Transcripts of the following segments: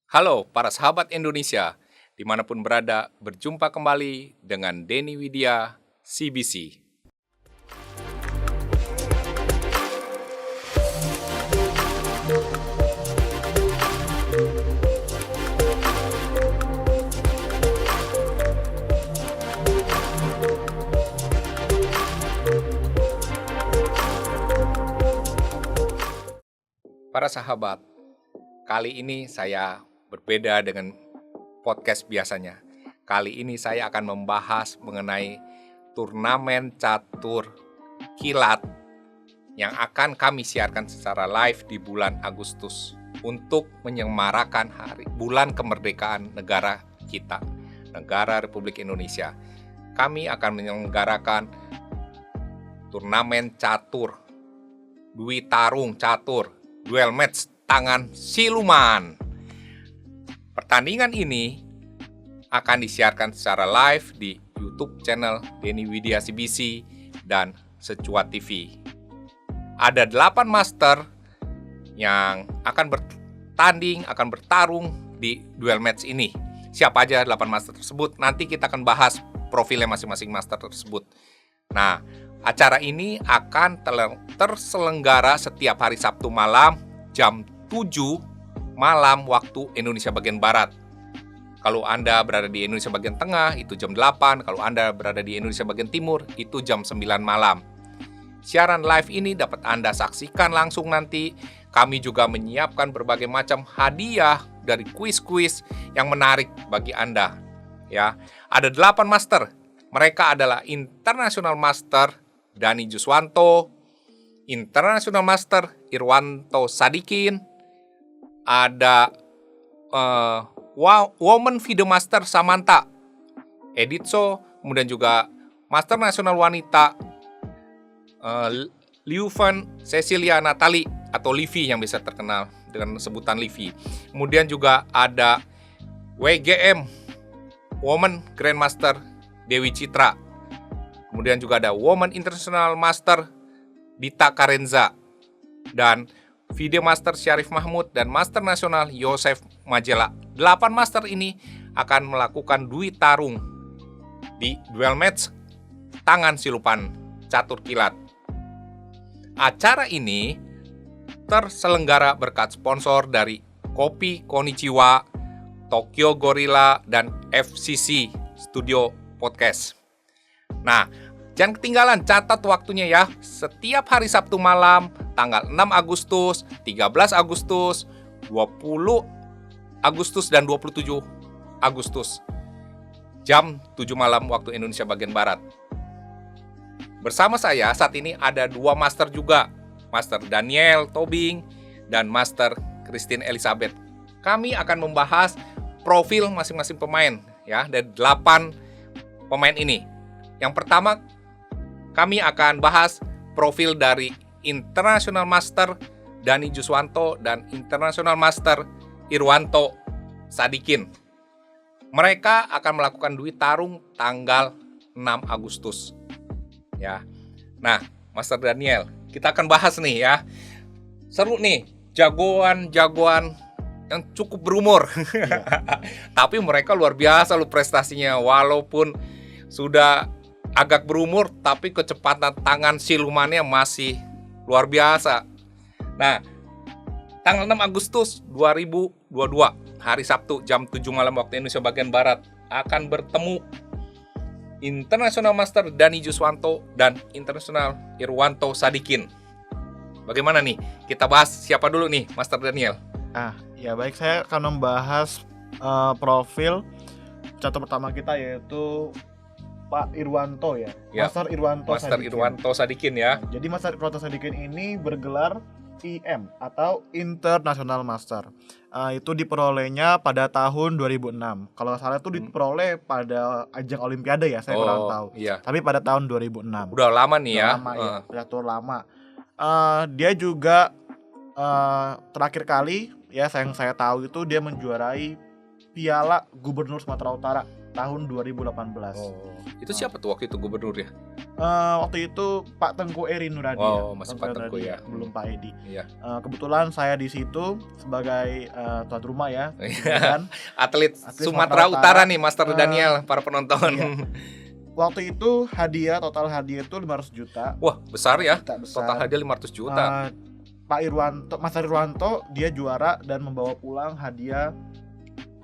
Halo para sahabat Indonesia, dimanapun berada, berjumpa kembali dengan Denny Widya, CBC. Para sahabat, kali ini saya berbeda dengan podcast biasanya. Kali ini saya akan membahas mengenai turnamen catur kilat yang akan kami siarkan secara live di bulan Agustus untuk menyemarakan bulan kemerdekaan negara kita, negara Republik Indonesia. Kami akan menyelenggarakan turnamen catur, dwi tarung catur, duel match tangan siluman. Pertandingan ini akan disiarkan secara live di YouTube channel Denny Widya CBC dan Secuat TV. Ada 8 master yang akan bertarung di duel match ini. Siapa aja 8 master tersebut? Nanti kita akan bahas profilnya masing-masing master tersebut. Nah, acara ini akan terselenggara setiap hari Sabtu malam jam 7 malam waktu Indonesia bagian Barat. Kalau Anda berada di Indonesia bagian Tengah, itu jam 8. Kalau Anda berada di Indonesia bagian Timur, itu jam 9 malam. Siaran live ini dapat Anda saksikan langsung nanti. Kami juga menyiapkan berbagai macam hadiah dari kuis-kuis yang menarik bagi Anda. Ya, ada 8 master. Mereka adalah International Master Dani Juswanto, International Master Irwanto Sadikin, ada Woman Video Master Samantha Editso, kemudian juga Master Nasional Wanita Liuvan Cecilia Natali atau Livi yang bisa terkenal dengan sebutan Livi. Kemudian juga ada WGM Woman Grandmaster Dewi Citra. Kemudian juga ada Woman International Master Dita Karenza dan Video Master Syarif Mahmud dan Master Nasional Yosef Majela. 8 master ini akan melakukan dwi tarung di duel match tangan silupan catur kilat. Acara ini terselenggara berkat sponsor dari Kopi Konichiwa, Tokyo Gorilla, dan FCC Studio Podcast. Nah, jangan ketinggalan, catat waktunya ya. Setiap hari Sabtu malam, tanggal 6 Agustus, 13 Agustus, 20 Agustus, dan 27 Agustus. Jam 7 malam waktu Indonesia bagian Barat. Bersama saya saat ini ada 2 master juga, Master Daniel Tobing dan Master Christine Elizabeth. Kami akan membahas profil masing-masing pemain ya, dari 8 pemain ini. Yang pertama, kami akan bahas profil dari International Master Dani Juswanto dan International Master Irwanto Sadikin. Mereka akan melakukan dwi tarung tanggal 6 Agustus. Ya. Nah, Master Daniel, kita akan bahas nih ya. Seru nih, jagoan-jagoan yang cukup berumur. Ya. Tapi mereka luar biasa loh prestasinya, walaupun sudah agak berumur, tapi kecepatan tangan silumannya masih luar biasa. Nah, tanggal 6 Agustus 2022, hari Sabtu, jam 7 malam waktu Indonesia bagian Barat, akan bertemu International Master Dani Juswanto dan International Irwanto Sadikin. Bagaimana nih? Kita bahas siapa dulu nih, Master Daniel? Ya baik, saya akan membahas profil catur pertama kita, yaitu Pak Irwanto ya. Master Irwanto Sadikin ya. Jadi Master Irwanto Sadikin ini bergelar IM atau International Master. Itu diperolehnya pada tahun 2006. Kalau nggak salah itu diperoleh pada ajang Olimpiade ya, saya kurang tahu. Iya. Tapi pada tahun 2006. Udah lama nih ya. Lama ya, catur lama. Dia juga terakhir kali ya yang saya tahu itu dia menjuarai Piala Gubernur Sumatera Utara tahun 2018. Itu siapa tuh waktu itu gubernurnya? Waktu itu Pak Tengku Eri Nuradi. Masih Pak Tengku ya. Belum Pak Edi. Iya. Kebetulan saya di situ sebagai tuan rumah ya. Dan Atlet Sumatera Utara nih, Master Daniel, para penonton. Iya. Waktu itu total hadiah itu 500 juta. Wah, besar ya. Besar. Total hadiah 500 juta. Pak Irwanto, Mas Irwanto dia juara dan membawa pulang hadiah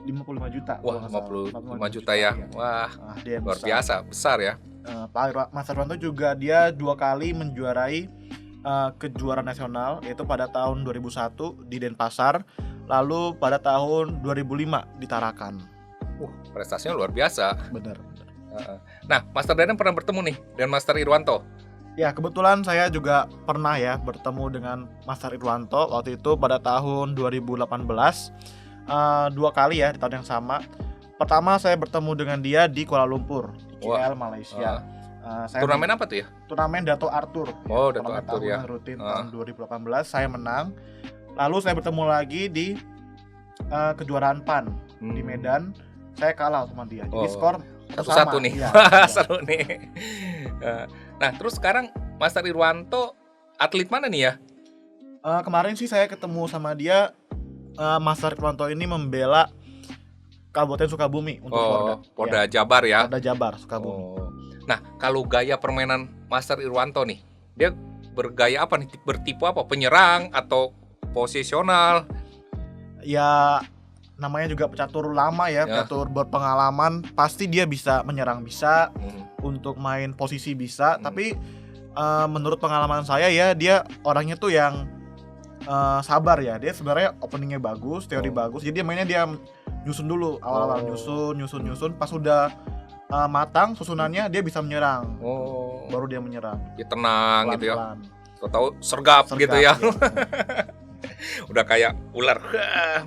55 juta. Wah, 55 juta ya. Wah, luar biasa, besar ya. Mas Irwanto juga dia 2 kali menjuarai kejuaraan nasional, yaitu pada tahun 2001 di Denpasar, lalu pada tahun 2005 di Tarakan. Prestasinya luar biasa. Benar. Nah, Master Daniel pernah bertemu nih dengan Master Irwanto. Ya, kebetulan saya juga pernah ya bertemu dengan Master Irwanto waktu itu pada tahun 2018. 2 kali ya di tahun yang sama. Pertama saya bertemu dengan dia di Kuala Lumpur, di KL, Malaysia. Turnamen apa tuh ya? Turnamen Dato Arthur. Dato Arthur ya. Rutin tahun 2018 saya menang. Lalu saya bertemu lagi di kejuaraan PAN di Medan. Saya kalah sama dia. Jadi skor 1-1 nih. Ya, seru nih. Nah, terus sekarang Master Irwanto atlet mana nih ya? Kemarin sih saya ketemu sama dia. Master Irwanto ini membela Kabupaten Sukabumi untuk Polda Jabar ya. Polda Jabar Sukabumi. Nah, kalau gaya permainan Master Irwanto nih, dia bergaya apa nih? Bertipe apa? Penyerang atau posisional? Ya, namanya juga pecatur lama ya, pecatur berpengalaman, pasti dia bisa menyerang, bisa untuk main posisi bisa. Tapi menurut pengalaman saya ya, dia orangnya tuh yang sabar ya. Dia sebenarnya openingnya bagus, teori bagus. Jadi mainnya dia nyusun dulu, awal-awal nyusun. Pas sudah matang susunannya, dia bisa menyerang. Baru dia menyerang. Dia tenang pelan-pelan gitu ya. Tahu sergap gitu ya. Udah kayak ular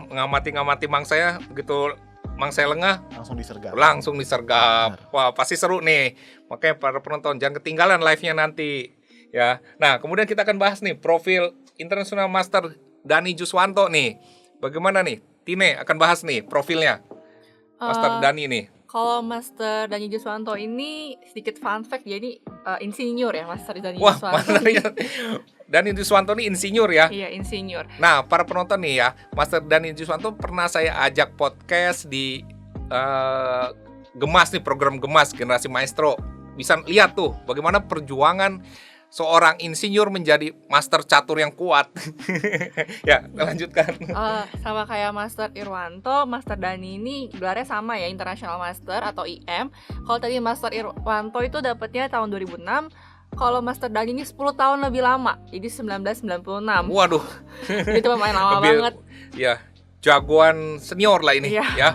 ngamati mangsanya, begitu mangsanya lengah langsung disergap. Wah, pasti seru nih. Makanya para penonton jangan ketinggalan live-nya nanti ya. Nah, kemudian kita akan bahas nih profil International Master Dani Juswanto nih. Bagaimana nih? Tine akan bahas nih profilnya Master Dani nih. Kalau Master Dani Juswanto ini sedikit fun fact, jadi insinyur ya Master Dani Juswanto. Dani Juswanto ini insinyur ya? Iya, insinyur. Nah, para penonton nih ya, Master Dani Juswanto pernah saya ajak podcast di Gemas nih, program Gemas Generasi Maestro. Bisa lihat tuh bagaimana perjuangan seorang insinyur menjadi master catur yang kuat. Ya, lanjutkan. Sama kayak Master Irwanto, Master Dani ini gelarnya sama ya, International Master atau IM. Kalau tadi Master Irwanto itu dapatnya tahun 2006. Kalau Master Dani ini 10 tahun lebih lama, jadi 1996. Waduh. Itu pemain lama banget. Ya, jagoan senior lah ini ya.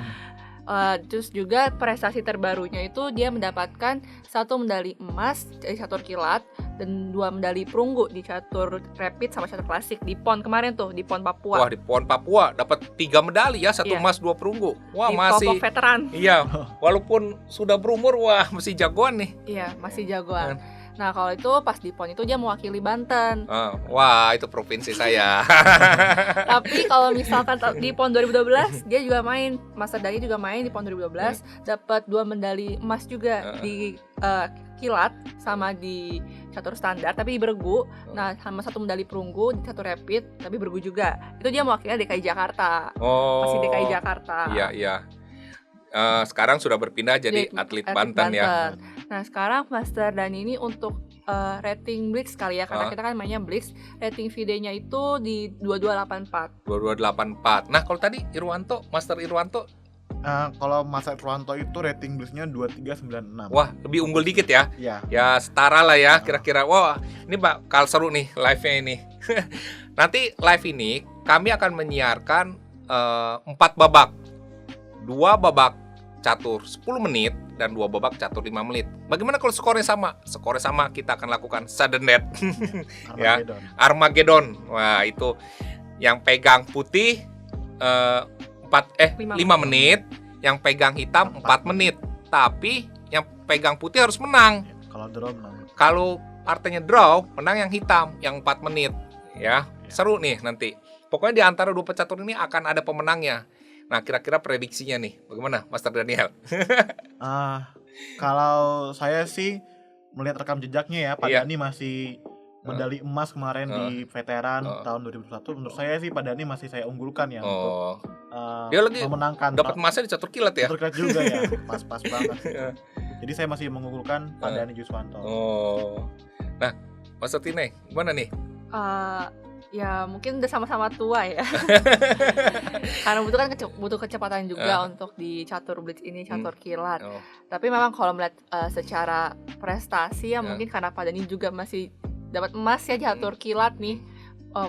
Terus juga prestasi terbarunya itu dia mendapatkan 1 medali emas dari catur kilat dan 2 medali perunggu di catur rapid sama catur klasik di PON kemarin tuh, di PON Papua. Wah, di PON Papua dapat 3 medali ya, 1 emas 2 perunggu. Wah, di masih top veteran. Iya, walaupun sudah berumur, wah masih jagoan nih. Iya, masih jagoan. Nah, kalau itu pas di PON itu dia mewakili Banten. Wah, itu provinsi saya. Tapi kalau misalkan di PON 2012 dia juga main, Master Dani juga main di PON 2012, dapat 2 medali emas juga di kilat sama di catur standar tapi di bergu. Nah, sama 1 medali perunggu di catur rapid tapi bergu juga. Itu dia mewakili DKI Jakarta. Masih DKI Jakarta. Iya. Sekarang sudah berpindah jadi atlet Banten ya. Nah, sekarang Master Dani ini untuk rating Blitz kali ya, karena kita kan mainnya Blitz. Rating videonya itu di 2284. 2284. Nah, kalau tadi Irwanto, Master Irwanto, kalau Master Irwanto itu rating Blitz-nya 2396. Wah, lebih unggul dikit ya. Iya. Ya, setara lah ya kira-kira. Wah, ini bakal seru nih live-nya ini. Nanti live ini kami akan menyiarkan 4 babak. 2 babak catur 10 menit dan 2 babak catur 5 menit. Bagaimana kalau skornya sama? Skornya sama, kita akan lakukan sudden death. Ya, Armageddon. Wah, itu yang pegang putih 5 menit, yang pegang hitam 4 menit. Tapi yang pegang putih harus menang. Kalau draw menang. Kalau artinya draw, menang yang hitam yang 4 menit. Ya, seru nih nanti. Pokoknya di antara 2 pecatur ini akan ada pemenangnya. Nah, kira-kira prediksinya nih, bagaimana Master Daniel? Kalau saya sih melihat rekam jejaknya ya, Pak Iya. Dani masih medali emas kemarin di veteran tahun 2021. Menurut saya sih Pak Dani masih saya unggulkan ya untuk Dia lagi memenangkan dapat emasnya di catur kilat ya? terkait juga ya, pas banget. Jadi saya masih mengunggulkan Pak Dani Juswanto. Nah, Master Tine, gimana nih? Ya mungkin udah sama-sama tua ya. Karena butuh kecepatan juga untuk di catur blitz ini, catur kilat. Tapi memang kalau melihat secara prestasi ya mungkin karena Pak Dani juga masih dapat emas ya di catur kilat nih.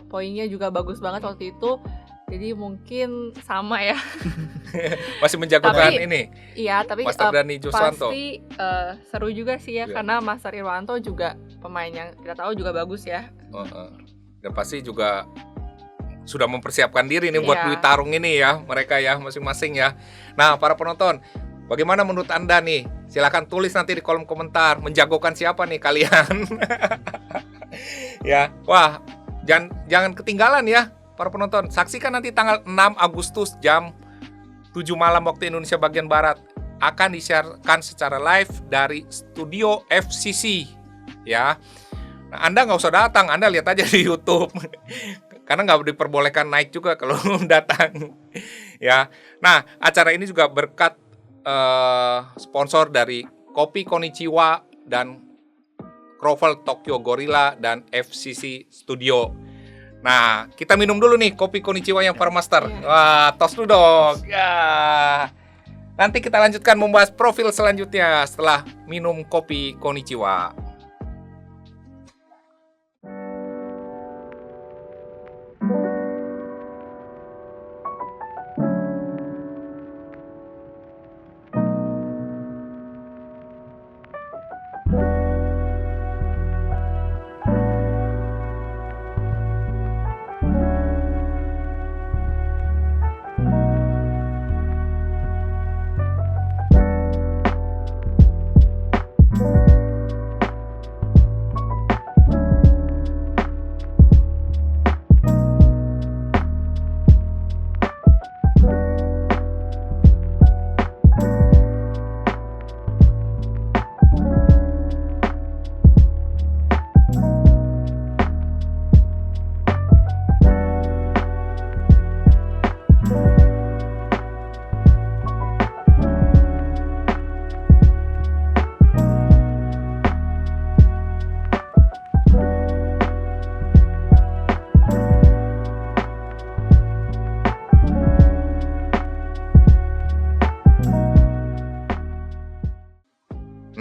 Poinnya juga bagus banget waktu itu. Jadi mungkin sama ya. Masih menjagokan ini. Iya, tapi Master Dani Juswanto. pasti seru juga sih ya, karena Master Irwanto juga pemain yang kita tahu juga bagus ya. Dan pasti juga sudah mempersiapkan diri nih buat Dwi Tarung ini ya, mereka ya masing-masing ya. Nah, para penonton, bagaimana menurut Anda nih? Silahkan tulis nanti di kolom komentar, menjagokan siapa nih kalian? Ya, wah, jangan ketinggalan ya para penonton. Saksikan nanti tanggal 6 Agustus jam 7 malam waktu Indonesia bagian Barat, akan disiarkan secara live dari studio FCC ya. Nah, Anda nggak usah datang, Anda lihat aja di YouTube. Karena nggak diperbolehkan naik juga kalau datang. Ya, nah acara ini juga berkat sponsor dari Kopi Konichiwa dan Krovel Tokyo Gorilla dan FCC Studio. Nah, kita minum dulu nih kopi Konichiwa yang para master. Wah, tos dulu dong. Ya. Nanti kita lanjutkan membahas profil selanjutnya setelah minum kopi Konichiwa.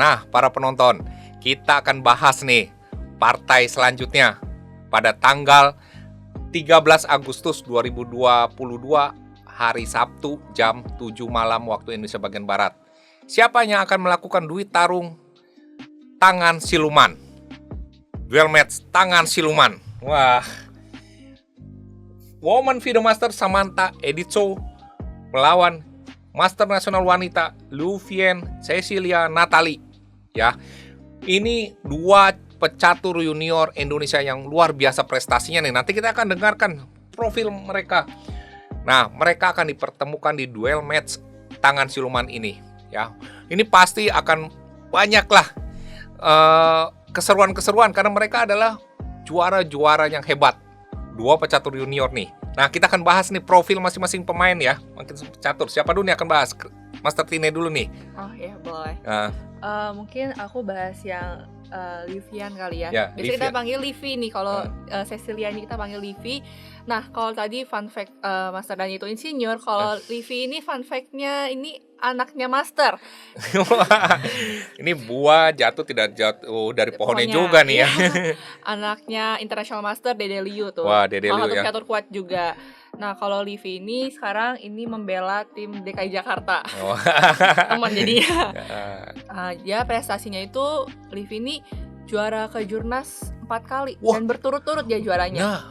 Nah, para penonton, kita akan bahas nih partai selanjutnya pada tanggal 13 Agustus 2022 hari Sabtu jam 7 malam waktu Indonesia bagian Barat. Siapa yang akan melakukan Dwi Tarung tangan siluman? Duel match tangan siluman. Wah. Woman FIDE Master Samantha Editso melawan Master Nasional Wanita Luvien Cecilia Natali. Ya, ini dua pecatur junior Indonesia yang luar biasa prestasinya nih. Nanti kita akan dengarkan profil mereka. Nah, mereka akan dipertemukan di duel match tangan siluman ini. Ya, ini pasti akan banyaklah keseruan-keseruan karena mereka adalah juara-juara yang hebat. Dua pecatur junior nih. Nah, kita akan bahas nih profil masing-masing pemain ya. Makin pecatur. Siapa dulu nih akan bahas? Master Tine dulu nih. Oh ya, boleh. Mungkin aku bahas yang Livian kali ya. Biasanya kita panggil Livi nih, kalau Cecilia ini kita panggil Livi. Nah, kalau tadi fun fact Master Dani itu insinyur, kalau Livi ini fun fact-nya ini anaknya Master. Ini buah jatuh tidak jatuh dari pohonnya juga nih ya. Anaknya International Master Dede Liu tuh. Wah, Dede Liu salah satu ya. pecatur kuat juga. Nah, kalau Livi ini sekarang ini membela tim DKI Jakarta. Teman jadinya. Ya prestasinya itu Livi ini juara kejurnas 4 kali. Wah. Dan berturut-turut dia juaranya. Nah,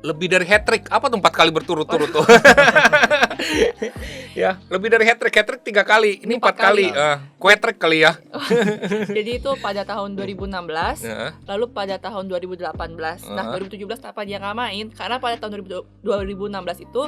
lebih dari hat-trick. Apa tuh 4 kali berturut-turut tuh? Ya, lebih dari hat-trick. Hat-trick 3 kali. Ini 4 kali. Kue-trick kali ya. Jadi itu pada tahun 2016, lalu pada tahun 2018. Nah, 2017 apa dia nggak main? Karena pada tahun 2016 itu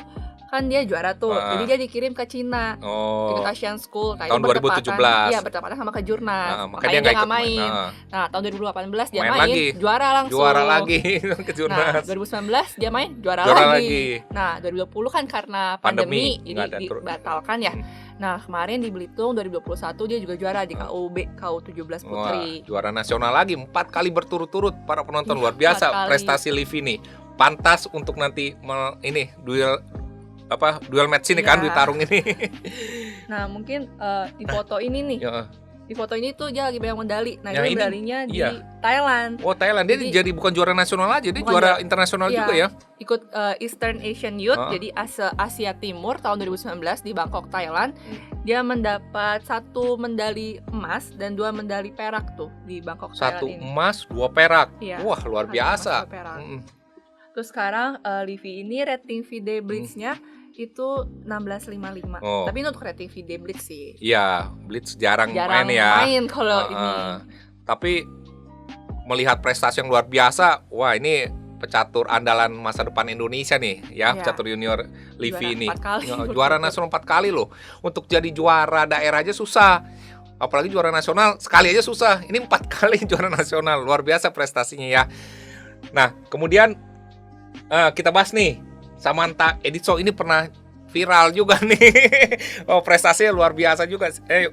kan dia juara tuh. Jadi dia dikirim ke Cina. Oh. Ikut Asian School. Nah, Tahun itu bertepatan- 2017. Iya, bertepatan sama Kejurnas. Makanya dia nggak ikut main. Nah, tahun 2018 dia main lagi. juara langsung. Juara lagi Nah, Kejurnas. 2019 dia main juara Juara lagi. Nah, 2020 kan karena pandemi nggak ada jadi tur. dibatalkan ya. Nah, kemarin di Belitung 2021 dia juga juara di KUB, KU17 Putri. Wah, juara nasional lagi 4 kali berturut-turut. Para penonton Iya, luar biasa 4 kali. prestasi Livi nih. Pantas untuk nanti ini duel match ini kan, Iya. di tarung ini. Nah, mungkin di foto ini nih. Ya. Di foto ini tuh dia lagi pegang medali. Nah, Yang ini ini, medalinya di iya. Thailand. Oh, Thailand dia Jadi- jadi bukan juara nasional aja, dia Bukan juara juara- internasional Iya. juga ya. Ikut Eastern Asian Youth, Ah. jadi Asia Timur tahun 2019 di Bangkok, Thailand. Dia mendapat 1 medali emas dan 2 medali perak tuh di Bangkok, 1 Thailand ini. emas, 2 perak. Iya, Wah, luar 1 emas, biasa. 2 perak. Mm-mm. Terus sekarang Livi ini rating VD Blitz-nya itu 16,55. Oh. Tapi ini untuk rating VD Blitz sih. Iya, Blitz jarang Jarang main ya. main kalau ini. Tapi melihat prestasi yang luar biasa, wah ini pecatur andalan masa depan Indonesia nih ya, Iya. pecatur junior Livi Juara ini. 4 kali. Ya, juara nasional 4 kali loh. Untuk jadi juara daerah aja susah. Apalagi juara nasional sekali aja susah. Ini 4 kali juara nasional. Luar biasa prestasinya ya. Nah, kemudian kita bahas nih, Samantha Editso ini pernah viral juga nih. Oh, prestasinya luar biasa juga.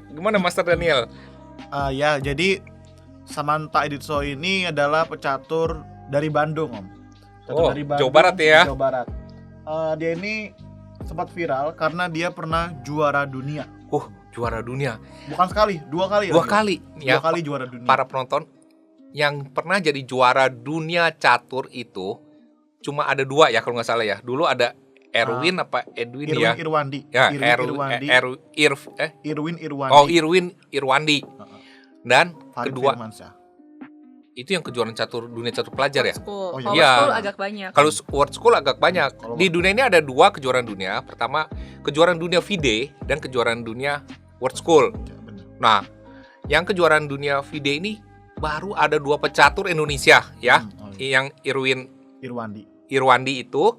Gimana Master Daniel? Ya, jadi Samantha Editso ini adalah pecatur dari Bandung, Om. Pecatur Oh, Jawa Barat ya? Jawa Barat. Dia ini sempat viral karena dia pernah juara dunia. Juara dunia. Bukan sekali, 2 kali. 2 lagi. kali. 2 Ya, kali juara dunia. para penonton yang pernah jadi juara dunia catur itu cuma ada 2 ya kalau nggak salah ya. Dulu ada Erwin Edwin Irwin ya. Irwandi. Ya, Irwin Irwandi. Oh, Irwin Irwandi. Dan Farid kedua Firmansyah. itu yang kejuaraan catur dunia catur pelajar ya. School. Oh, Kalau iya. school agak banyak. Kalau World School agak banyak. Kalau- Di dunia ini ada 2 kejuaraan dunia. Pertama, kejuaraan dunia FIDE dan kejuaraan dunia World School. Ya, benar. Nah, yang kejuaraan dunia FIDE ini baru ada 2 pecatur Indonesia ya. Yang Irwin Irwandi. Irwandi itu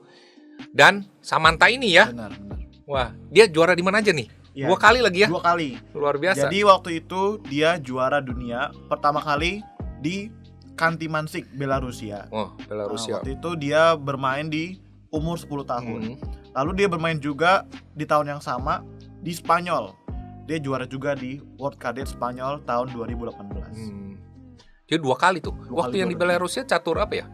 dan Samantha ini ya. Benar. Wah, dia juara di mana aja nih? Ya, 2 kali lagi ya. 2 kali. Luar biasa. Jadi waktu itu dia juara dunia pertama kali di Khanty-Mansiysk, Belarusia. Oh, Belarusia. Waktu itu dia bermain di umur 10 tahun. Hmm. Lalu dia bermain juga di tahun yang sama di Spanyol. Dia juara juga di World Cadet Spanyol tahun 2018. Jadi 2 kali tuh. 2 Waktu kali yang di juara. Belarusia catur apa ya?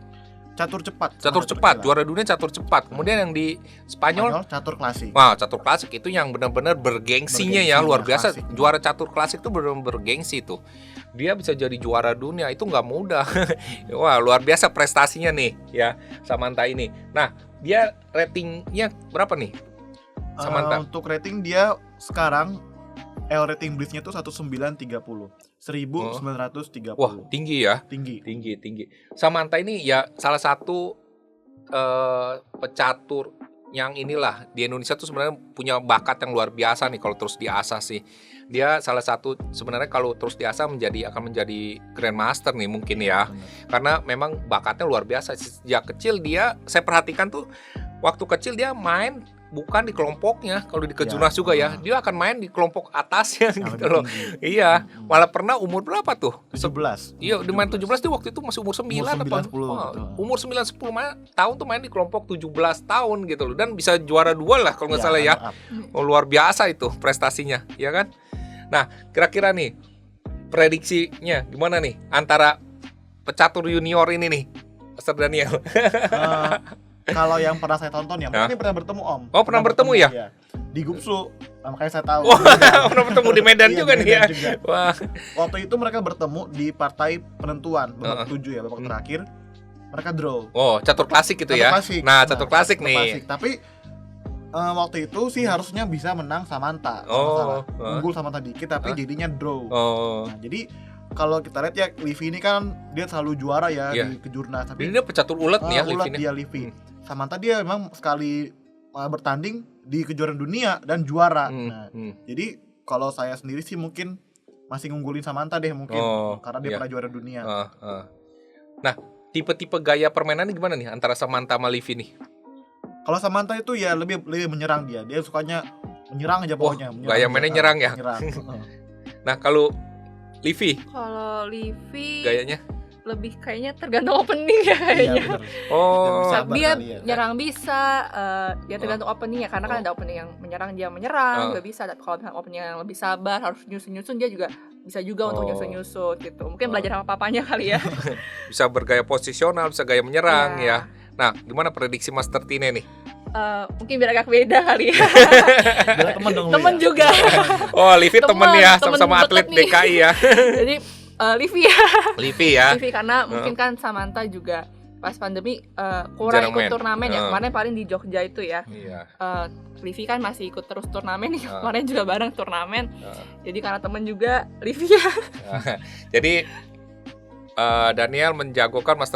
Catur cepat. Catur sama cepat, kecil. juara dunia catur cepat. Kemudian yang di Spanyol, Catur klasik. wah, catur klasik itu yang benar-benar bergengsinya ya, Bergengsinya, luar biasa. klasik. Juara catur klasik itu benar-benar bergengsi tuh. Dia bisa jadi juara dunia itu nggak mudah. Wah, luar biasa prestasinya nih ya Samantha ini. Nah, dia ratingnya berapa nih? Samantha. Untuk rating dia sekarang rating Blitz-nya itu 1930. 1930. Wah, tinggi ya. Tinggi. Samantha ini ya salah satu pecatur yang inilah di Indonesia tuh sebenarnya punya bakat yang luar biasa nih kalau terus diasah sih. Dia salah satu sebenarnya kalau terus diasah akan menjadi grandmaster nih mungkin ya. Benar. Karena memang bakatnya luar biasa. Sejak kecil saya perhatikan tuh waktu kecil dia main bukan di kelompoknya, kalau di kejurnas Ya, juga ya, dia akan main di kelompok atasnya Yang gitu lebih loh. tinggi. Iya, malah pernah umur berapa tuh? 17. Iya, di main 17 dia waktu itu masih umur 9 Umur 9, apa? 10 Wah, gitu. umur 9 10 tahun tuh main di kelompok 17 tahun gitu loh dan bisa juara 2 lah kalau nggak salah ya. runner up. Oh, luar biasa itu prestasinya, ya kan? Nah, kira-kira nih prediksinya gimana nih antara pecatur junior ini nih, Master Daniel? Kalau yang pernah saya tonton ya, Hah? mungkin pernah bertemu Om. Oh, pernah bertemu ya? Di Gupsu, makanya saya tahu. Wah, pernah bertemu di Medan Iya, juga di nih ya. Medan juga. Wah, Waktu itu mereka bertemu di partai penentuan babak Heeh. 7 ya, babak terakhir. Mereka draw. oh, catur klasik gitu Catur ya. klasik. Nah, catur klasik catur nih. klasik. Tapi waktu itu sih harusnya bisa menang Samantha. Oh, Unggul Samantha dikit tapi jadinya draw. Oh. Nah, jadi kalau kita lihat ya Livi ini kan dia selalu juara ya Iya. di kejurnas, tapi Jadi dia pecatur ulet nih ya, ulat Livi ini. dia Livi. Samantha dia memang sekali bertanding di kejuaraan dunia dan juara. Nah, jadi kalau saya sendiri sih mungkin masih ngunggulin Samantha deh mungkin karena dia iya. pernah juara dunia. Nah, tipe-tipe gaya permainannya gimana nih antara Samantha sama Livi nih? Kalau Samantha itu ya lebih menyerang dia sukanya menyerang aja pokoknya. Gaya mainnya nyerang ya. Menyerang. Nah, kalau Livi Kalau Livi gayanya? lebih kayaknya tergantung opening ya Iya kayaknya. benar. Oh, Sabar Dia kali ya. nyerang bisa, ya tergantung openingnya karena kan ada opening yang menyerang dia menyerang juga bisa. Tapi kalau misalnya opening yang lebih sabar harus nyusun dia juga bisa juga untuk nyusun gitu. Mungkin belajar sama papanya kali ya. bisa bergaya posisional, bisa gaya menyerang Iya. ya. Nah, gimana prediksi Master Tine nih? Mungkin biar agak beda kali ya. Biar temen dong lu Temen ya. juga. Oh, Livi temen ya, Temen sama-sama deket atlet nih. DKI ya. Jadi Livi ya. Livi ya. Livi karena mungkin kan Samantha juga pas pandemi kurang Jarang ikut main. turnamen ya. Kemarin paling di Jogja itu ya. Iya. Livi kan masih ikut terus turnamen nih. Ah. Kemarin juga bareng turnamen. Ah. Jadi karena temen juga Livi ya. Jadi Master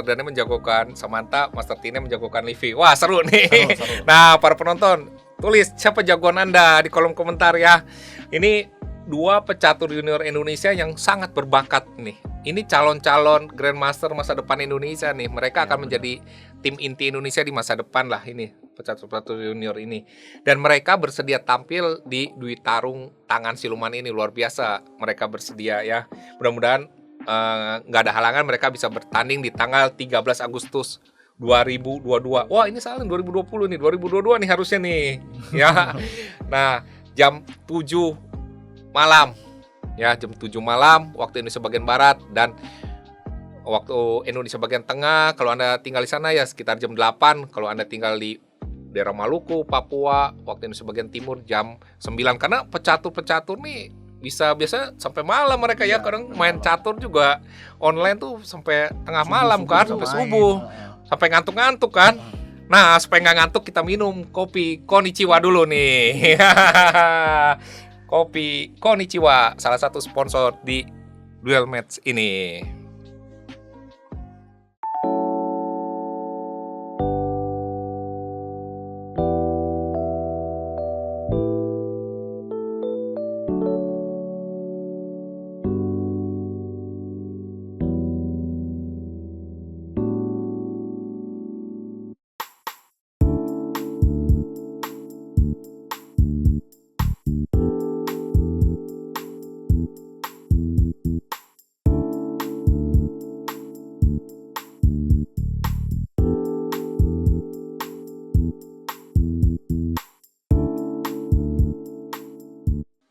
Daniel menjagokan Samantha, Master Tine menjagokan Livi. Wah, seru nih. Seru. Nah, para penonton, tulis siapa jagoan Anda di kolom komentar ya. Ini dua pecatur junior Indonesia yang sangat berbakat nih. Ini calon-calon Grandmaster masa depan Indonesia nih. Mereka akan menjadi tim inti Indonesia di masa depan lah ini, pecatur-pecatur junior ini. Dan mereka bersedia tampil di Dwi Tarung Tangan Siluman ini, luar biasa. Mereka bersedia ya. Mudah-mudahan nggak ada halangan, mereka bisa bertanding di tanggal 13 Agustus 2022. Wah, ini salah 2020 nih, 2022 nih harusnya nih. Ya. Nah, jam 7 malam. Ya, jam 7 malam waktu Indonesia bagian barat dan waktu Indonesia bagian tengah. Kalau Anda tinggal di sana ya sekitar jam 8. Kalau Anda tinggal di daerah Maluku, Papua, waktu Indonesia bagian timur jam 9. Karena pecatur-pecatur nih bisa biasa sampai malam mereka ya. Kadang main catur juga online tuh sampai tengah malam kan, sampai subuh. Sampai ngantuk-ngantuk kan. Nah, supaya nggak ngantuk kita minum kopi Konnichiwa dulu nih. Kopi Konnichiwa, salah satu sponsor di Duel Match ini.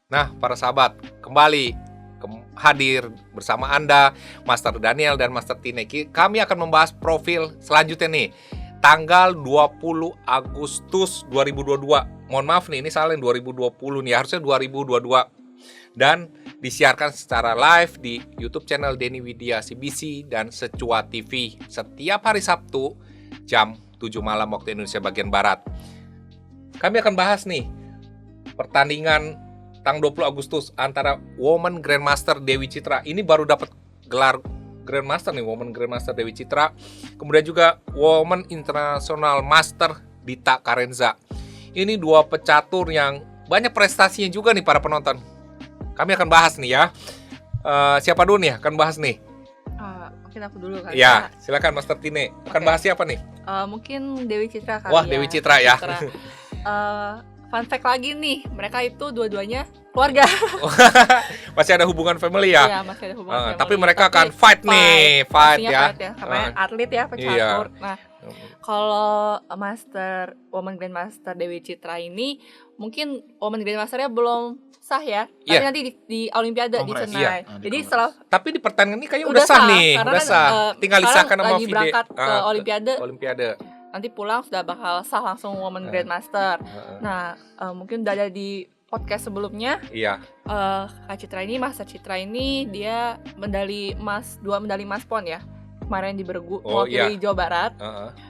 Nah, para sahabat, kembali hadir bersama Anda, Master Daniel dan Master Tine. Kami akan membahas profil selanjutnya nih. Tanggal 20 Agustus 2022. Mohon maaf nih, ini salah yang 2020 nih, harusnya 2022. Dan disiarkan secara live di YouTube channel Denny Widya CBC dan Secua TV setiap hari Sabtu jam 7 malam waktu Indonesia bagian Barat. Kami akan bahas nih pertandingan tanggal 20 Agustus antara Women Grandmaster Dewi Citra. Ini baru dapat gelar Grandmaster nih, Women Grandmaster Dewi Citra. Kemudian juga Women International Master Dita Karenza. Ini dua pecatur yang banyak prestasinya juga nih para penonton. Kami akan bahas nih ya. Siapa dulu nih akan bahas nih? Mungkin aku dulu kan. Ya, silakan Master Tine. Akan bahas siapa nih? Mungkin Dewi Citra kali. Wah, Dewi Citra ya. Fun fact lagi nih, mereka itu dua-duanya keluarga. Masih ada hubungan family ya? Iya, masih ada hubungan family. Tapi mereka akan fight nih, fight ya. Karena atlet ya, pecatur. Nah, kalau Women Grandmaster Dewi Citra ini mungkin Women Grandmasternya belum sah ya. Tapi nanti di Olimpiade di Chennai. Jadi setelah tapi di pertandingan ini kayaknya udah sah nih, udah sah. Tinggal disahkan sama lagi video. berangkat ke Olimpiade. Nanti pulang sudah bakal sah langsung Women Grandmaster. Nah, mungkin udah ada di podcast sebelumnya. Iya. Kak Citra ini, Master Citra ini dia dua medali emas PON ya. Kemarin di Bergu mewakili Jawa Barat.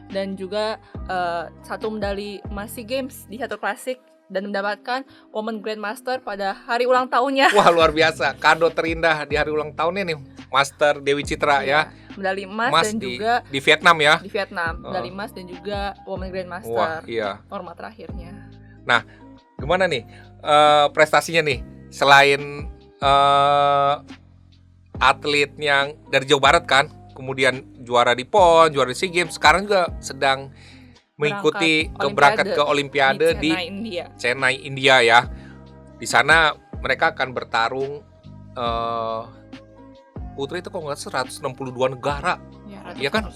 Dan juga 1 medali emas SEA Games di satu klasik dan mendapatkan Women Grandmaster pada hari ulang tahunnya. Wah, luar biasa. Kado terindah di hari ulang tahunnya nih, Master Dewi Citra ya. Medali emas dan juga di Vietnam ya. Di Vietnam, medali emas dan juga Women Grandmaster. Wah, iya. Norma terakhirnya. Nah, gimana nih prestasinya nih? Selain atlet yang dari Jawa Barat kan, kemudian juara di PON, juara di SEA Games, sekarang juga sedang mengikuti berangkat ke Olimpiade di Chennai, India ya. Di sana mereka akan bertarung putri itu kalau nggak salah 162 negara. Iya kan?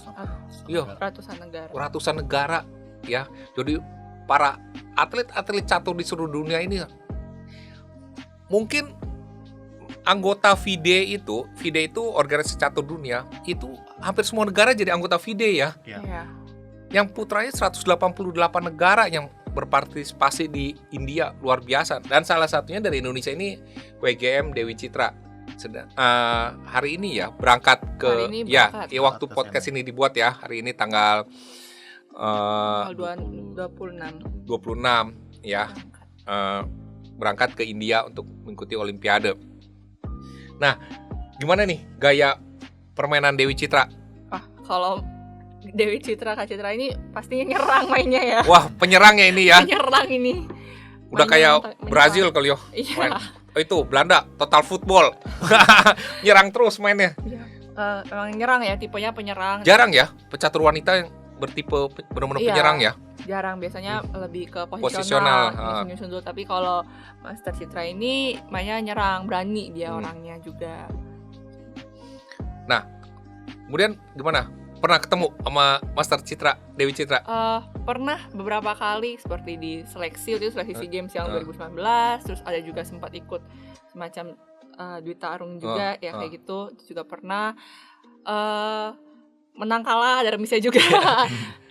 Iya. Ratusan negara ya. Jadi para atlet-atlet catur di seluruh dunia ini mungkin anggota FIDE itu organisasi catur dunia itu hampir semua negara jadi anggota FIDE ya. Iya. Yang putranya 188 negara yang berpartisipasi di India, luar biasa. Dan salah satunya dari Indonesia ini WGM Dewi Citra. Hari ini ya berangkat ke waktu podcast ini dibuat ya. Hari ini tanggal 26 ya. Berangkat ke India untuk mengikuti Olimpiade. Nah, gimana nih gaya permainan Dewi Citra? Kalau Dewi Citra, Kak Citra ini pastinya nyerang mainnya ya. Wah, penyerangnya ini ya. Penyerang ini. Udah kayak Brazil kali ya. Iya. Itu Belanda, total football. Nyerang terus mainnya. Emang nyerang ya, tipenya penyerang. Jarang ya pecatur wanita yang bertipe benar-benar penyerang ya. Jarang, biasanya lebih ke posisional. Nyusun dulu. Tapi kalau Master Citra ini mainnya nyerang, berani dia orangnya juga. Nah, kemudian gimana? Pernah ketemu sama Master Citra, Dewi Citra? Pernah beberapa kali, seperti di seleksi SEA Games yang 2019. Terus ada juga sempat ikut semacam Dwi Tarung juga kayak gitu. Itu juga pernah. Menang kalah, ada remisnya juga.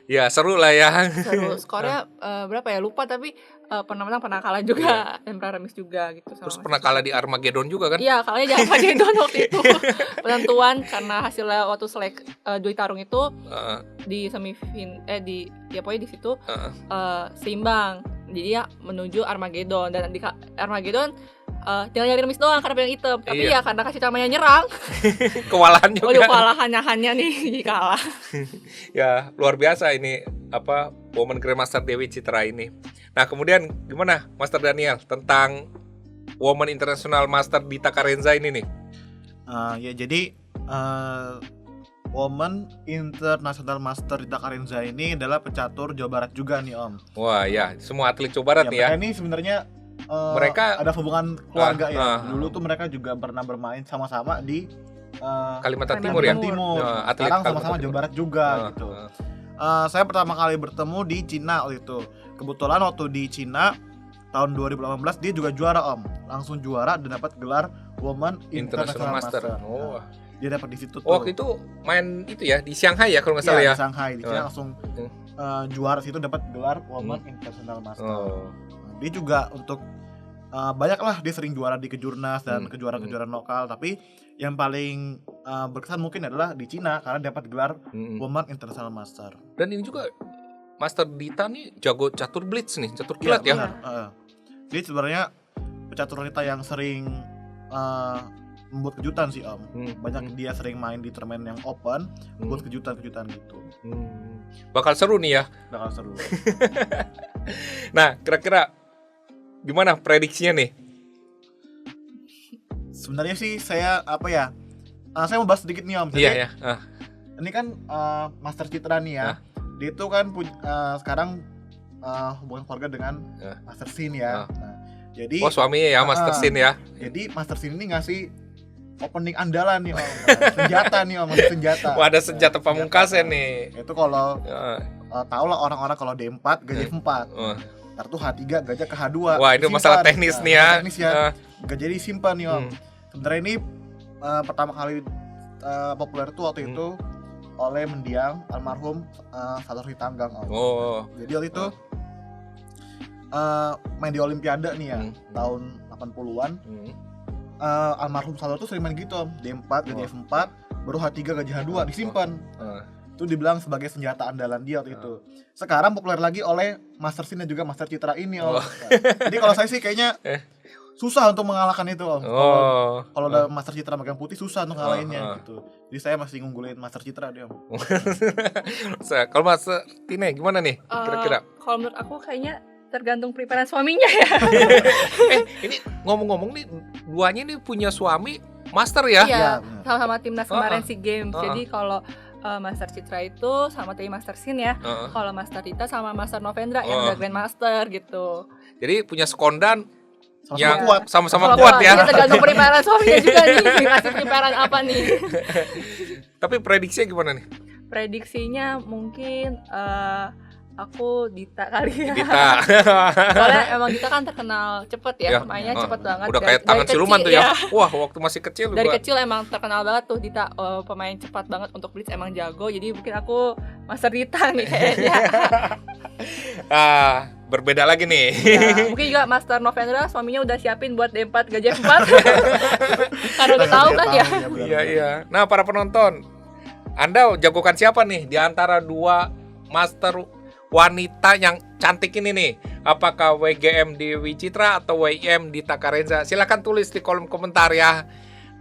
Ya seru lah ya. Seru, skornya berapa ya, lupa, tapi pernah menang, pernah kalah juga, dan pernah remis juga gitu. Terus pernah kalah di Armageddon juga kan? Iya, kalahnya di Armageddon waktu itu. Penentuan karena hasilnya waktu Dwi Tarung itu di pokoknya di situ seimbang. Jadi ya menuju Armageddon, dan di Armageddon tinggal nyari remis doang karena yang hitam. Tapi ya karena kasih namanya nyerang. Kewalahan juga. Kewalahannya nih kalah. Ya, luar biasa ini Women Grandmaster Dewi Citra ini. Nah, kemudian gimana Master Daniel tentang Women International Master Dita Karenza ini nih? Ya jadi Women International Master Dita Karenza ini adalah pecatur Jawa Barat juga nih Om. Wah ya, semua atlet Jawa Barat nih ya. Ini sebenarnya mereka ada hubungan keluarga ya. Dulu tuh mereka juga pernah bermain sama-sama di Kalimantan Timur ya. Atlet sekarang sama-sama Jawa Barat juga gitu. Saya pertama kali bertemu di Cina waktu itu. Kebetulan waktu di Cina tahun 2018 dia juga juara Om. Langsung juara dan dapat gelar Women International Master. Dia dapat di situ tuh. Waktu itu main itu ya di Shanghai ya kalau nggak salah ya. Di Shanghai, di Cina langsung juara situ dapat gelar Women International Master. Dia juga untuk banyak lah dia sering juara di kejurnas dan kejuaraan-kejuaraan lokal, tapi yang paling berkesan mungkin adalah di Cina karena dapat gelar Women International Master. Dan ini juga Master Dita nih jago catur blitz nih, catur kilat ya. Dia sebenarnya pecatur wanita yang sering membuat kejutan sih Om. Banyak dia sering main di turnamen yang open, buat kejutan-kejutan gitu. Bakal seru nih ya. Bakal seru. Nah, kira-kira gimana prediksinya nih? Sebenarnya sih saya saya mau bahas sedikit nih Om. Jadi, iya. Ini kan Master Citra nih ya. Dia itu kan sekarang hubungan keluarga dengan Master Sin ya. Nah, jadi suaminya ya Master Sin ya. Jadi Master Sin ini ngasih opening andalan nih Om. Senjata nih Om, senjata. Wah, ada senjata pamungkasan nih. Itu kalau tahu lah orang-orang kalau D4 gajah F4. Ntar tuh H3 gajah ke H2. Wah, itu masalah teknis nih ya. Teknis ya. Gajah disimpan nih Om. Sebenarnya ini pertama kali populer tuh waktu itu oleh mendiang almarhum Satori Tanggang Om. Jadi waktu itu main di Olimpiade nih ya, tahun 80-an. Almarhum Satori tuh sering main gitu Om. D4 gajah F4, baru H3 gajah H2 disimpan. Itu dibilang sebagai senjata andalan dia waktu itu. Sekarang populer lagi oleh Master Sin dan juga Master Citra ini Om. Jadi kalau saya sih kayaknya susah untuk mengalahkan itu Om. Kalau ada Master Citra megang putih susah untuk ngalahinnya gitu. Jadi saya masih ngunggulin Master Citra dia Om. Kalau Master Tine gimana nih kira-kira? Kalau menurut aku kayaknya tergantung preparan suaminya ya. Ini ngomong-ngomong nih, duanya nih punya suami master ya? Iya, sama-sama timnas kemarin SEA Games. Jadi kalau Master Citra itu sama tadi Master Sin ya. Kalau Master Dita sama Master Novendra yang udah Grandmaster gitu. Jadi punya sekondan Sama-sama yang kuat. sama-sama kuat ya. Iya, tergantung preparan suaminya juga nih, dikasih preparan apa nih. Tapi prediksinya gimana nih? Prediksinya mungkin aku Dita kali ya. Dita. Soalnya emang Dita kan terkenal cepet ya, Ya. mainnya cepet banget. Udah kayak tangan siluman tuh ya. Wah, waktu masih kecil Dari juga. kecil emang terkenal banget tuh Dita, pemain cepat banget untuk Blitz, emang jago. Jadi mungkin aku Master Dita nih kayaknya. Berbeda lagi nih. Ya, mungkin juga Master Novendra suaminya udah siapin buat D4 gajah 4. Karena udah tahu kan ya. Iya. Nah, para penonton, Anda jagokan siapa nih di antara dua master wanita yang cantik ini nih? Apakah WGM Dewi Citra atau WIM Dita Karenza? Silahkan tulis di kolom komentar ya.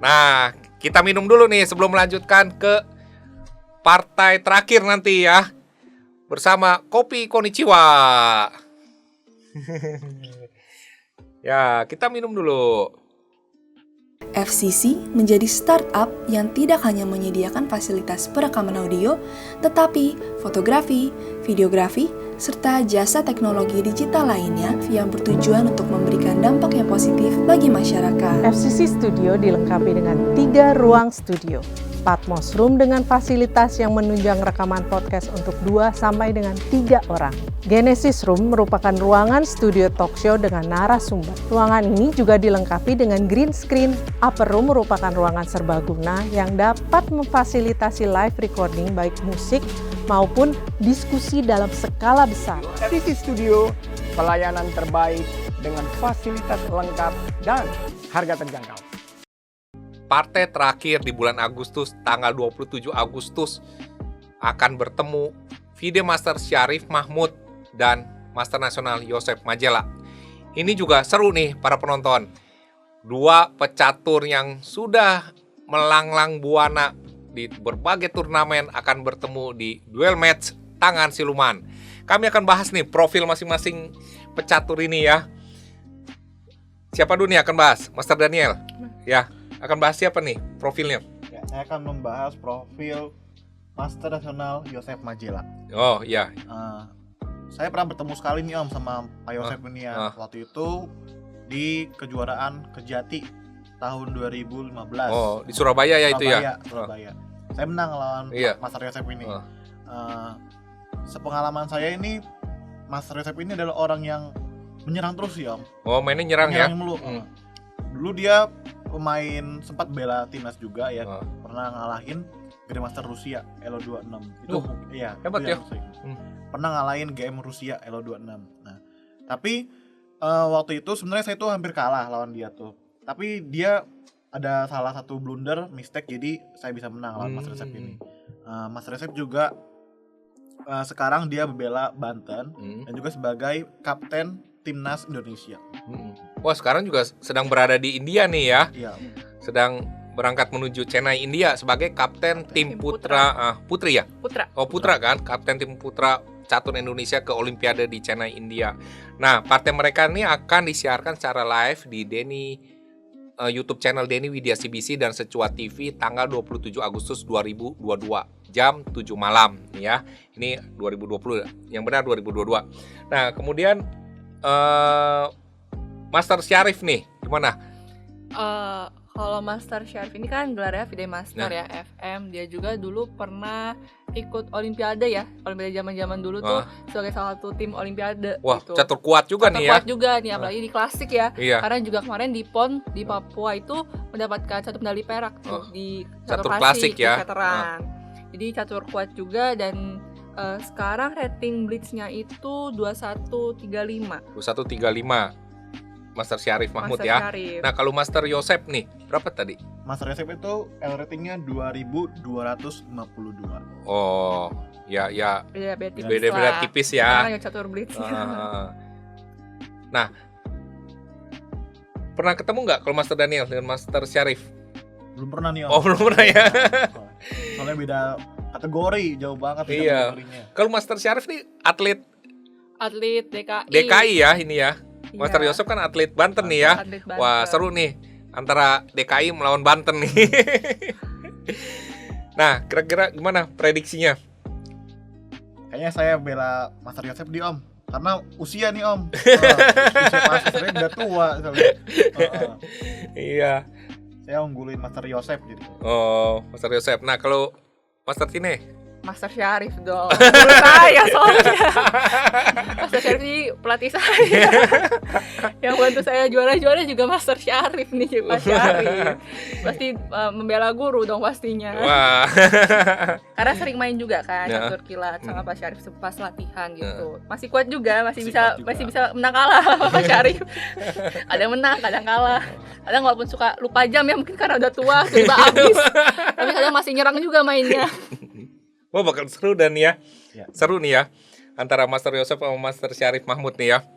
Nah, kita minum dulu nih sebelum melanjutkan ke partai terakhir nanti ya. Bersama Kopi Konnichiwa. Ya, kita minum dulu. FCC menjadi startup yang tidak hanya menyediakan fasilitas perekaman audio, tetapi fotografi, videografi, serta jasa teknologi digital lainnya yang bertujuan untuk memberikan dampak yang positif bagi masyarakat. FCC Studio dilengkapi dengan 3 ruang studio. Patmos Room dengan fasilitas yang menunjang rekaman podcast untuk 2 sampai dengan 3 orang. Genesis Room merupakan ruangan studio talk show dengan narasumber. Ruangan ini juga dilengkapi dengan green screen. Upper Room merupakan ruangan serbaguna yang dapat memfasilitasi live recording baik musik maupun diskusi dalam skala besar. FCC Studio, pelayanan terbaik dengan fasilitas lengkap dan harga terjangkau. Partai terakhir di bulan Agustus, tanggal 27 Agustus, akan bertemu FIDE Master Syarif Mahmud dan Master Nasional Yosef Majela. Ini juga seru nih para penonton. Dua pecatur yang sudah melanglang buana di berbagai turnamen akan bertemu di duel match tangan siluman. Kami akan bahas nih profil masing-masing pecatur ini ya. Siapa dulu nih akan bahas? Master Daniel? Ya. Akan bahas siapa nih profilnya? Ya, saya akan membahas profil Master Nasional Yosef Majela. Oh iya. Saya pernah bertemu sekali nih Om sama Pak Yosef ini ya. Waktu itu di kejuaraan Kejati tahun 2015. Oh, di Surabaya ya itu ya? Surabaya. Saya menang lawan Master Yosef ini. Sepengalaman saya ini, Master Yosef ini adalah orang yang menyerang terus ya Om. Oh, mainnya nyerang ya? Mulu. Dulu dia pemain sempat bela timnas juga ya, pernah ngalahin Grandmaster Rusia Elo26 itu iya hebat ya. Pernah ngalahin GM Rusia Elo26. Nah tapi waktu itu sebenarnya saya tuh hampir kalah lawan dia tuh, tapi dia ada salah satu blunder mistake jadi saya bisa menang lawan Mas Resep ini. Mas Resep juga sekarang dia membela Banten dan juga sebagai kapten Timnas Indonesia. Wah, sekarang juga sedang berada di India nih ya. Iya. Sedang berangkat menuju Chennai, India sebagai kapten tim putra. Putri ya? Putra. Oh, putra kan? Kapten tim putra catur Indonesia ke Olimpiade di Chennai, India. Nah, partai mereka ini akan disiarkan secara live di YouTube channel Denny Widya CBC dan Secua TV tanggal 27 Agustus 2022 jam 7 malam ya. Ini 2020, yang benar 2022. Nah, kemudian Master Syarif nih, gimana? Kalau Master Syarif ini kan gelarnya FIDE Master ya, FM. Dia juga dulu pernah ikut Olimpiade ya, Olimpiade zaman-zaman dulu tuh sebagai salah satu tim Olimpiade. Wah, gitu. catur kuat juga nih ya. Kuat juga nih, apalagi di klasik ya. Iya. Karena juga kemarin di PON di Papua itu mendapatkan 1 medali perak tuh di catur klasik di ya. veteran. Jadi catur kuat juga dan sekarang rating Blitz-nya itu 2135. 2135. Master Syarif Mahmud Master ya. Syarif. Nah, kalau Master Yosef nih, berapa tadi? Master Yosef itu L ratingnya 2252. Oh, ya Beda-beda tipis ya. Yang catur Blitz. Nah, pernah ketemu nggak kalau Master Daniel dengan Master Syarif? Belum pernah nih Om. Oh, belum pernah ya. Soalnya beda kategori, jauh banget Iya. kategorinya. Kalau Master Syarif nih atlet DKI. DKI ya ini ya. Iya. Master Yosef kan atlet Banten nih ya. Atlet Banten. Wah, seru nih antara DKI melawan Banten nih. Nah, kira-kira gimana prediksinya? Kayaknya saya bela Master Yosef di Om, karena usia nih Om. Usia Masternya udah tua soalnya. Iya. Saya unggulin Master Yosef jadi. Oh, Master Yosef. Nah, kalau Master Tine? Master Syarif dong. Guru saya soalnya. Master Syarif ini pelatih saya. Yang bantu saya juara-juara juga Master Syarif nih, Pak Syarif. Pasti membela guru dong pastinya. Wah. Karena sering main juga kan Ya. catur kilat sama Pak Syarif pas latihan gitu. Masih kuat juga, Masih kuat juga. masih bisa menang kalah sama Pak Syarif. Kadang menang, kadang kalah. Kadang walaupun suka lupa jam ya, mungkin karena udah tua, tiba habis. Tapi kadang masih nyerang juga mainnya. Wah, bakal seru dan ya. Ya. Seru nih ya. Antara Master Yosef sama Master Syarif Mahmud nih ya.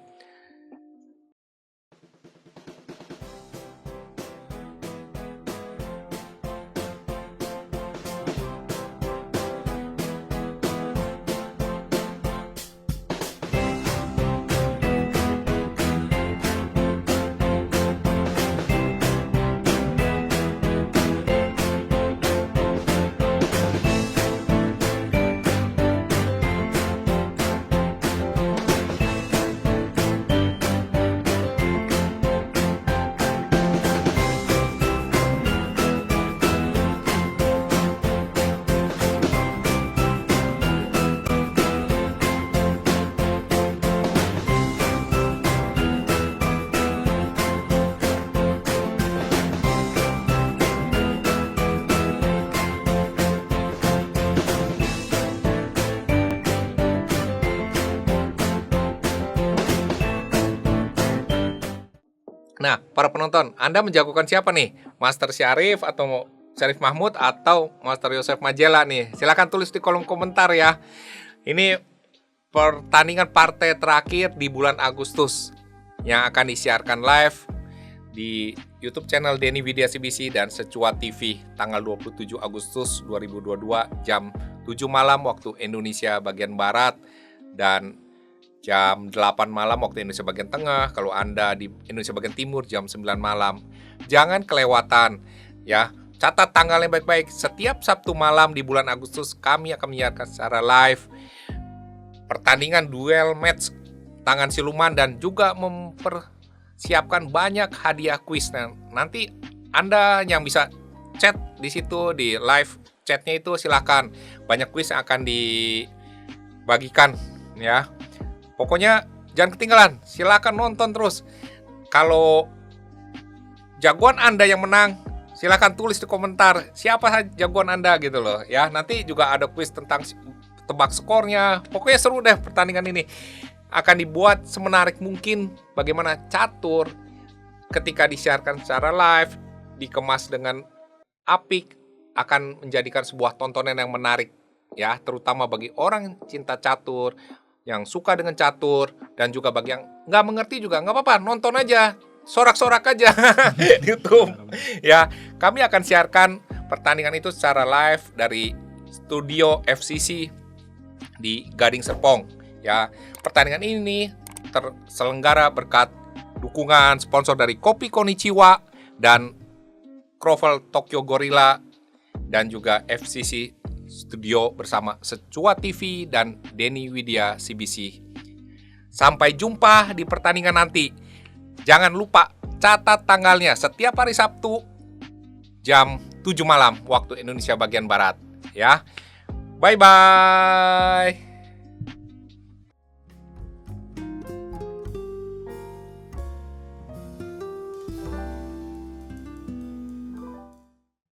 Nah, para penonton, Anda menjagokan siapa nih? Master Syarif atau Syarif Mahmud atau Master Yosef Majela nih? Silahkan tulis di kolom komentar ya. Ini pertandingan partai terakhir di bulan Agustus yang akan disiarkan live di YouTube channel Denny Widya CBC dan Secuat TV tanggal 27 Agustus 2022 jam 7 malam waktu Indonesia bagian Barat dan jam 8 malam waktu Indonesia bagian Tengah. Kalau Anda di Indonesia bagian Timur jam 9 malam. Jangan kelewatan ya. Catat tanggalnya baik-baik. Setiap Sabtu malam di bulan Agustus kami akan menyiarkan secara live pertandingan duel match tangan siluman dan juga mempersiapkan banyak hadiah kuis. Nah, nanti Anda yang bisa chat di situ di live chatnya itu silakan. Banyak kuis yang akan dibagikan ya. Pokoknya jangan ketinggalan, silakan nonton terus. Kalau jagoan Anda yang menang, silakan tulis di komentar siapa jagoan Anda gitu loh ya. Nanti juga ada kuis tentang tebak skornya. Pokoknya seru deh pertandingan ini. Akan dibuat semenarik mungkin bagaimana catur ketika disiarkan secara live, dikemas dengan apik, akan menjadikan sebuah tontonan yang menarik ya, terutama bagi orang cinta catur, yang suka dengan catur, dan juga bagi yang nggak mengerti juga nggak apa-apa, nonton aja, sorak-sorak aja di YouTube ya. Kami akan siarkan pertandingan itu secara live dari studio FCC di Gading Serpong ya. Pertandingan ini terselenggara berkat dukungan sponsor dari Kopi Konichiwa dan Krovel Tokyo Gorilla dan juga FCC Studio bersama Secuat TV dan Denny Widya CBC. Sampai jumpa di pertandingan nanti. Jangan lupa catat tanggalnya setiap hari Sabtu jam 7 malam waktu Indonesia bagian Barat ya. Bye bye.